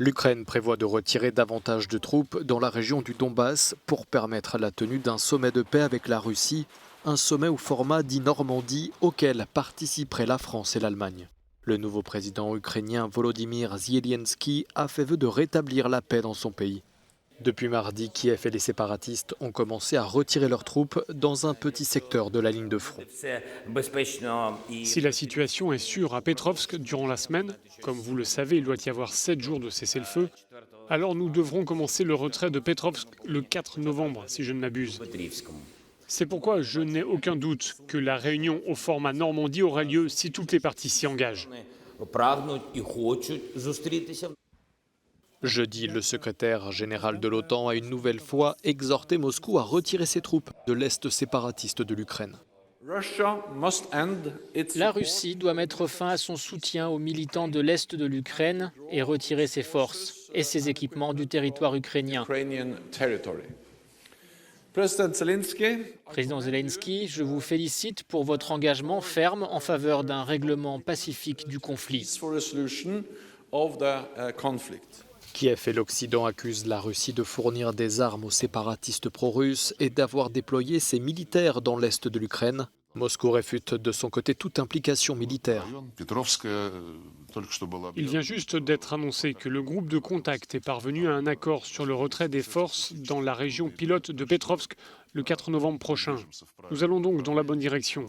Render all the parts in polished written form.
L'Ukraine prévoit de retirer davantage de troupes dans la région du Donbass pour permettre la tenue d'un sommet de paix avec la Russie, un sommet au format dit Normandie auquel participeraient la France et l'Allemagne. Le nouveau président ukrainien Volodymyr Zelensky a fait vœu de rétablir la paix dans son pays. Depuis mardi, Kiev et les séparatistes ont commencé à retirer leurs troupes dans un petit secteur de la ligne de front. Si la situation est sûre à Petrovsk durant la semaine, comme vous le savez, il doit y avoir 7 jours de cessez-le-feu, alors nous devrons commencer le retrait de Petrovsk le 4 novembre, si je ne m'abuse. C'est pourquoi je n'ai aucun doute que la réunion au format Normandie aura lieu si toutes les parties s'y engagent. Jeudi, le secrétaire général de l'OTAN a une nouvelle fois exhorté Moscou à retirer ses troupes de l'Est séparatiste de l'Ukraine. La Russie doit mettre fin à son soutien aux militants de l'Est de l'Ukraine et retirer ses forces et ses équipements du territoire ukrainien. Président Zelensky, je vous félicite pour votre engagement ferme en faveur d'un règlement pacifique du conflit. Kiev et l'Occident accusent la Russie de fournir des armes aux séparatistes pro-russes et d'avoir déployé ses militaires dans l'Est de l'Ukraine. Moscou réfute de son côté toute implication militaire. Il vient juste d'être annoncé que le groupe de contact est parvenu à un accord sur le retrait des forces dans la région pilote de Petrovsk le 4 novembre prochain. Nous allons donc dans la bonne direction.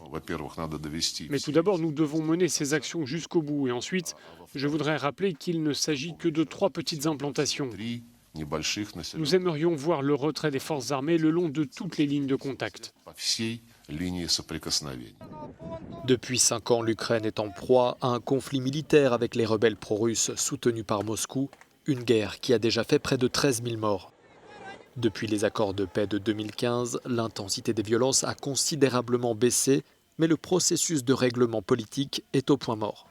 Mais tout d'abord, nous devons mener ces actions jusqu'au bout. Et ensuite, je voudrais rappeler qu'il ne s'agit que de 3 petites implantations. Nous aimerions voir le retrait des forces armées le long de toutes les lignes de contact. Depuis 5 ans, l'Ukraine est en proie à un conflit militaire avec les rebelles pro-russes soutenus par Moscou, une guerre qui a déjà fait près de 13 000 morts. Depuis les accords de paix de 2015, l'intensité des violences a considérablement baissé, mais le processus de règlement politique est au point mort.